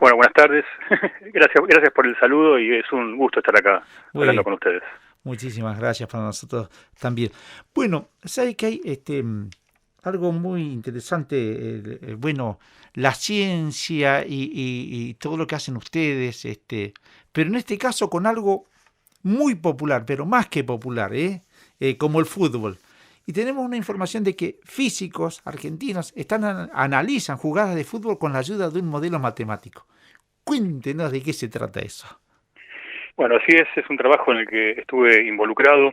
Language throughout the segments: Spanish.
Bueno, buenas tardes. Gracias por el saludo y es un gusto estar acá hablando Bueno, con ustedes. muchísimas gracias para nosotros también. Bueno, ¿sabe que hay algo muy interesante? Bueno, la ciencia y todo lo que hacen ustedes, pero en este caso con algo muy popular, pero más que popular, como el fútbol. Y tenemos una información de que físicos argentinos analizan jugadas de fútbol con la ayuda de un modelo matemático. Cuéntenos de qué se trata eso. Bueno, así es un trabajo en el que estuve involucrado.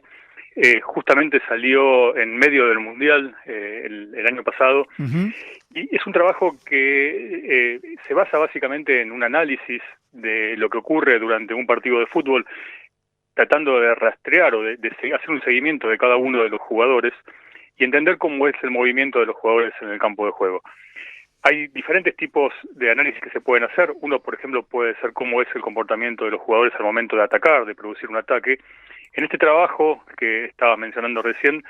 Justamente salió en medio del Mundial el año pasado Ujú. y es un trabajo que se basa básicamente en un análisis de lo que ocurre durante un partido de fútbol, tratando de rastrear o de hacer un seguimiento de cada uno de los jugadores y entender cómo es el movimiento de los jugadores en el campo de juego. Hay diferentes tipos de análisis que se pueden hacer. Uno, por ejemplo, puede ser cómo es el comportamiento de los jugadores al momento de atacar, de producir un ataque. En este trabajo que estaba mencionando recién,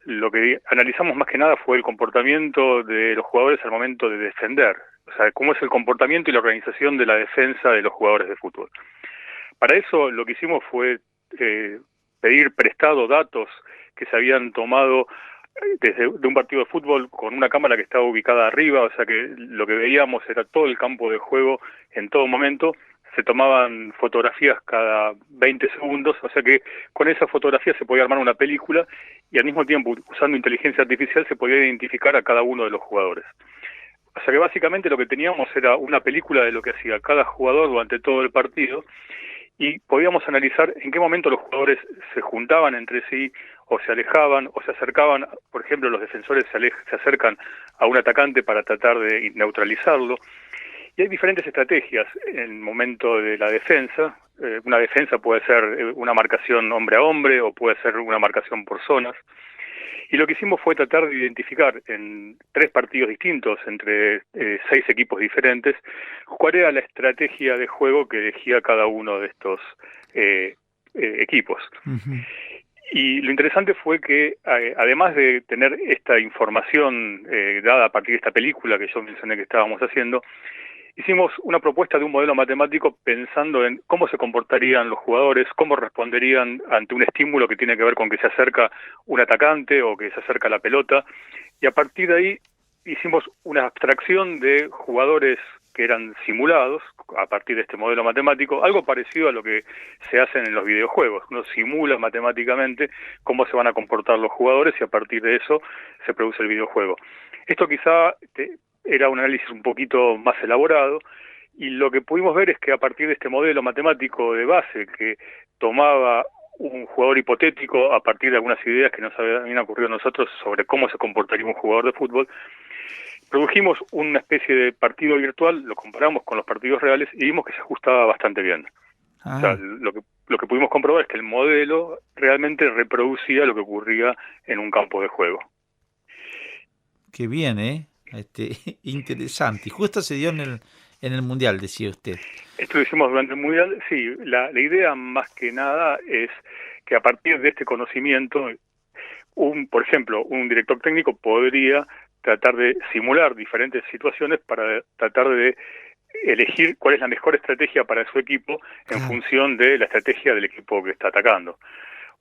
lo que analizamos más que nada fue el comportamiento de los jugadores al momento de defender. O sea, cómo es el comportamiento y la organización de la defensa de los jugadores de fútbol. Para eso lo que hicimos fue pedir prestado datos que se habían tomado desde de un partido de fútbol con una cámara que estaba ubicada arriba, o sea que lo que veíamos era todo el campo de juego en todo momento. Se tomaban fotografías cada 20 segundos, o sea que con esa fotografía se podía armar una película y al mismo tiempo, usando inteligencia artificial, se podía identificar a cada uno de los jugadores. O sea que básicamente lo que teníamos era una película de lo que hacía cada jugador durante todo el partido y podíamos analizar en qué momento los jugadores se juntaban entre sí o se alejaban o se acercaban. Por ejemplo, los defensores se acercan a un atacante para tratar de neutralizarlo. Y hay diferentes estrategias en el momento de la defensa. Una defensa puede ser una marcación hombre a hombre o puede ser una marcación por zonas. Y lo que hicimos fue tratar de identificar en 3 partidos distintos, entre 6 equipos diferentes, cuál era la estrategia de juego que elegía cada uno de estos equipos. Ujú. Y lo interesante fue que, además de tener esta información dada a partir de esta película que yo mencioné que estábamos haciendo, hicimos una propuesta de un modelo matemático pensando en cómo se comportarían los jugadores, cómo responderían ante un estímulo que tiene que ver con que se acerca un atacante o que se acerca la pelota, y a partir de ahí hicimos una abstracción de jugadores que eran simulados a partir de este modelo matemático, algo parecido a lo que se hace en los videojuegos. Uno simula matemáticamente cómo se van a comportar los jugadores y a partir de eso se produce el videojuego. Esto quizá era un análisis un poquito más elaborado y lo que pudimos ver es que a partir de este modelo matemático de base que tomaba un jugador hipotético a partir de algunas ideas que nos habían ocurrido a nosotros sobre cómo se comportaría un jugador de fútbol, produjimos una especie de partido virtual, lo comparamos con los partidos reales y vimos que se ajustaba bastante bien. O sea, Ah, lo que pudimos comprobar es que el modelo realmente reproducía lo que ocurría en un campo de juego. qué bien, ¿eh? Interesante. Y justo se dio en el Mundial, decía usted. Esto lo hicimos durante el Mundial. Sí, la idea más que nada es que a partir de este conocimiento, por ejemplo, un director técnico podría tratar de simular diferentes situaciones para tratar de elegir cuál es la mejor estrategia para su equipo en Claro. función de la estrategia del equipo que está atacando.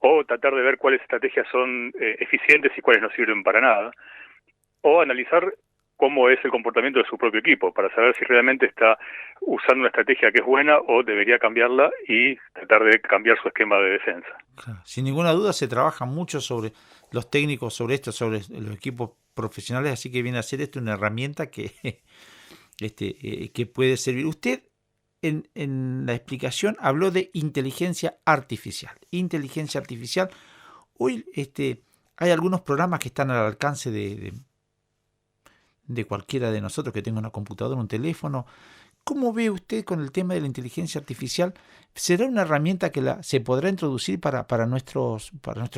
O tratar de ver cuáles estrategias son eficientes y cuáles no sirven para nada. O analizar cómo es el comportamiento de su propio equipo, para saber si realmente está usando una estrategia que es buena o debería cambiarla y tratar de cambiar su esquema de defensa. Claro. Sin ninguna duda se trabaja mucho sobre los técnicos, sobre esto, sobre los equipos profesionales, así que viene a ser esto una herramienta que puede servir. Usted en la explicación habló de inteligencia artificial. Inteligencia artificial. Hoy hay algunos programas que están al alcance de cualquiera de nosotros que tenga una computadora, un teléfono. ¿Cómo ve usted con el tema de la inteligencia artificial? ¿Será una herramienta que se podrá introducir para nuestros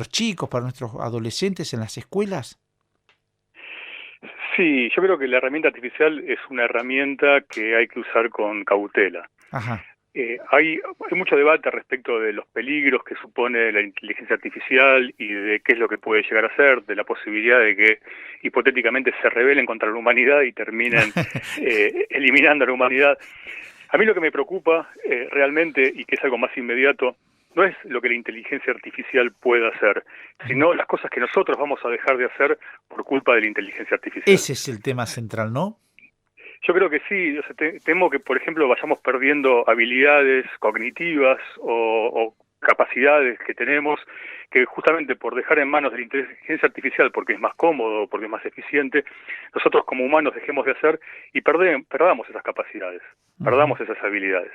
chicos, para nuestros adolescentes en las escuelas? Sí, yo creo que la herramienta artificial es una herramienta que hay que usar con cautela. Ajá. Hay mucho debate respecto de los peligros que supone la inteligencia artificial y de qué es lo que puede llegar a ser, de la posibilidad de que hipotéticamente se rebelen contra la humanidad y terminen eliminando a la humanidad. A mí lo que me preocupa realmente, y que es algo más inmediato, no es lo que la inteligencia artificial pueda hacer, sino las cosas que nosotros vamos a dejar de hacer por culpa de la inteligencia artificial. Ese es el tema central, ¿no? Yo creo que sí, o sea, temo que, por ejemplo, vayamos perdiendo habilidades cognitivas o capacidades que tenemos, que justamente por dejar en manos de la inteligencia artificial, porque es más cómodo, porque es más eficiente, nosotros como humanos dejemos de hacer y perdamos esas capacidades, Ujú. perdamos esas habilidades.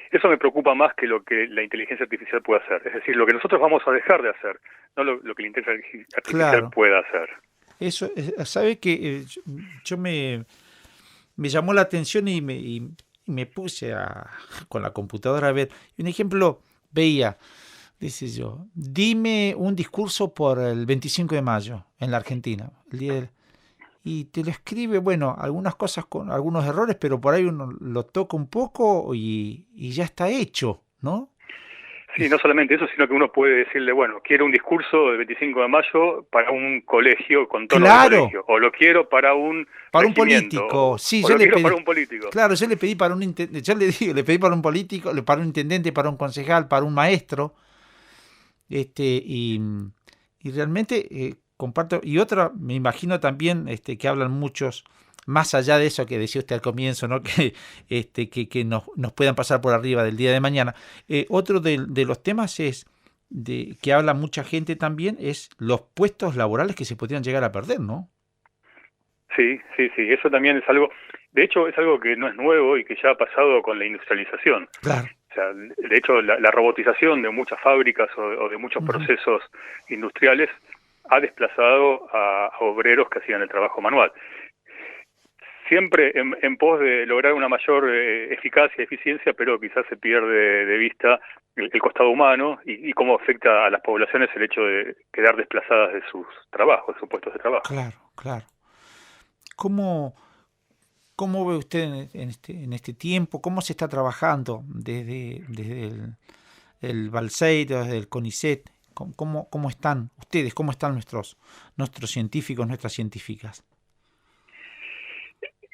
Eso me preocupa más que lo que la inteligencia artificial puede hacer, es decir, lo que nosotros vamos a dejar de hacer, no lo que la inteligencia artificial Claro. pueda hacer. Eso, sabe que yo me llamó la atención y me puse con la computadora a ver. Un ejemplo, veía, dice yo, dime un discurso por el 25 de mayo en la Argentina, el día y te lo escribe, bueno, algunas cosas con algunos errores, pero por ahí uno lo toca un poco y ya está hecho, ¿no? Sí, no solamente eso, sino que uno puede decirle, bueno, quiero un discurso del 25 de mayo para un colegio con tono de Claro, colegio, o lo quiero para un para un regimiento, político, sí, o yo lo le quiero para pedí, un político. claro, yo le pedí para un, yo le digo, le pedí para un político, para un intendente, para un concejal, para un maestro, y realmente comparto, y otra, me imagino también que hablan muchos, más allá de eso que decía usted al comienzo, ¿no? Que nos puedan pasar por arriba del día de mañana. Otro de los temas es que habla mucha gente también es los puestos laborales que se podrían llegar a perder, ¿no? Sí, sí, sí, eso también es algo, de hecho es algo que no es nuevo y que ya ha pasado con la industrialización. Claro. O sea, de hecho la robotización de muchas fábricas o de muchos Ujú. procesos industriales ha desplazado a obreros que hacían el trabajo manual. Siempre en pos de lograr una mayor eficacia y eficiencia, pero quizás se pierde de vista el costado humano y cómo afecta a las poblaciones el hecho de quedar desplazadas de sus trabajos, de sus puestos de trabajo. Claro, claro. ¿Cómo, cómo ve usted en este tiempo? ¿Cómo se está trabajando desde el Balseiro, desde el CONICET? ¿Cómo están ustedes? ¿Cómo están nuestros científicos, nuestras científicas?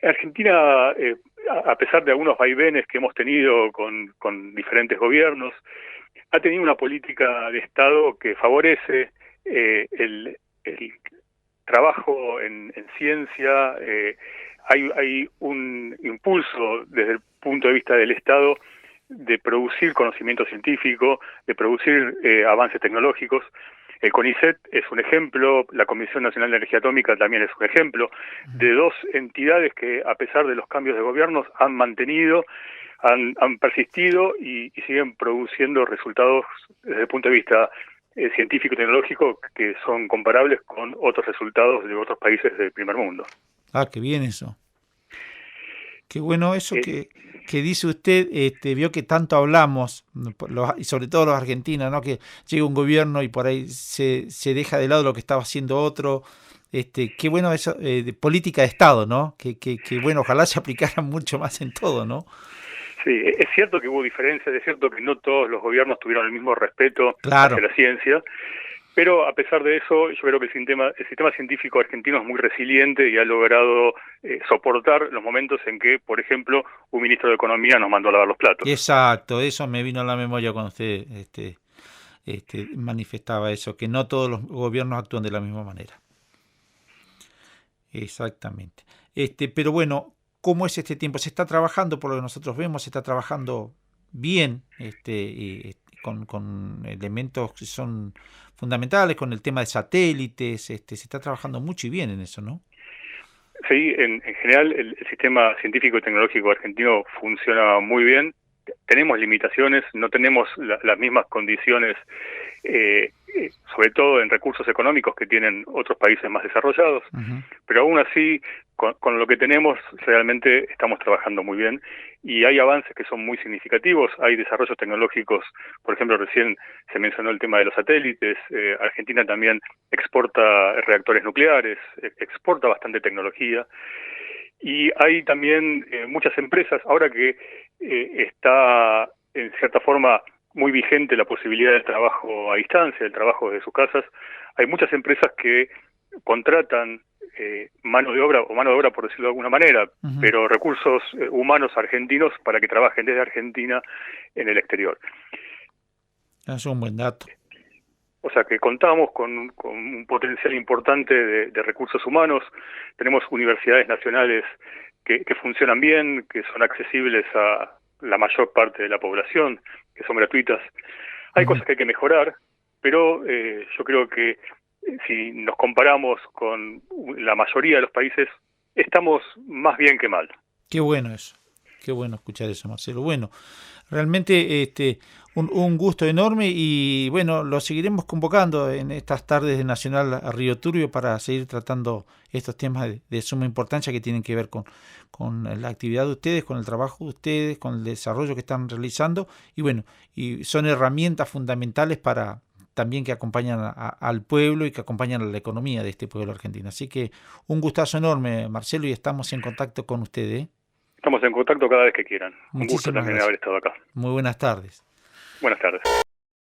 Argentina, a pesar de algunos vaivenes que hemos tenido con diferentes gobiernos, ha tenido una política de Estado que favorece el trabajo en ciencia. Hay un impulso desde el punto de vista del Estado de producir conocimiento científico, de producir avances tecnológicos. El CONICET es un ejemplo, la Comisión Nacional de Energía Atómica también es un ejemplo, de dos entidades que a pesar de los cambios de gobiernos han mantenido, han persistido y siguen produciendo resultados desde el punto de vista científico y tecnológico que son comparables con otros resultados de otros países del primer mundo. Ah, qué bien eso. Qué bueno eso Eh, que dice usted, vio que tanto hablamos, y sobre todo los argentinos, ¿no? Que llega un gobierno y por ahí se deja de lado lo que estaba haciendo otro. Qué bueno eso, de política de Estado, ¿no? Que bueno, ojalá se aplicara mucho más en todo, ¿no? sí, es cierto que hubo diferencias, es cierto que no todos los gobiernos tuvieron el mismo respeto hacia Claro, la ciencia, pero a pesar de eso, yo creo que el sistema científico argentino es muy resiliente y ha logrado soportar los momentos en que, por ejemplo, un ministro de Economía nos mandó a lavar los platos. exacto, eso me vino a la memoria cuando usted manifestaba eso, que no todos los gobiernos actúan de la misma manera. Exactamente. Pero bueno, ¿cómo es este tiempo? Se está trabajando, por lo que nosotros vemos, se está trabajando bien, con elementos que son fundamentales, con el tema de satélites, se está trabajando mucho y bien en eso, ¿no? Sí, en general el sistema científico y tecnológico argentino funciona muy bien. Tenemos limitaciones, no tenemos las mismas condiciones, sobre todo en recursos económicos que tienen otros países más desarrollados, Ujú. pero aún así, con lo que tenemos, realmente estamos trabajando muy bien y hay avances que son muy significativos, hay desarrollos tecnológicos, por ejemplo, recién se mencionó el tema de los satélites, Argentina también exporta reactores nucleares, exporta bastante tecnología, y hay también muchas empresas, ahora que está en cierta forma muy vigente la posibilidad del trabajo a distancia, del trabajo desde sus casas, hay muchas empresas que contratan mano de obra, o mano de obra por decirlo de alguna manera, Ujú. pero recursos humanos argentinos para que trabajen desde Argentina en el exterior. Eso es un buen dato. O sea que contamos con un potencial importante de recursos humanos, tenemos universidades nacionales que funcionan bien, que son accesibles a la mayor parte de la población, que son gratuitas. Hay Ujú. cosas que hay que mejorar, pero yo creo que si nos comparamos con la mayoría de los países, estamos más bien que mal. Qué bueno eso. Qué bueno escuchar eso, Marcelo. Bueno, realmente un gusto enorme y bueno, lo seguiremos convocando en estas tardes de Nacional a Río Turbio para seguir tratando estos temas de suma importancia que tienen que ver con la actividad de ustedes, con el trabajo de ustedes, con el desarrollo que están realizando y bueno, y son herramientas fundamentales para también que acompañan al pueblo y que acompañan a la economía de este pueblo argentino. Así que un gustazo enorme, Marcelo, y estamos en contacto con ustedes, ¿eh? Estamos en contacto cada vez que quieran. Un gusto Muchísimas también haber gracias. estado acá. Muy buenas tardes. Buenas tardes.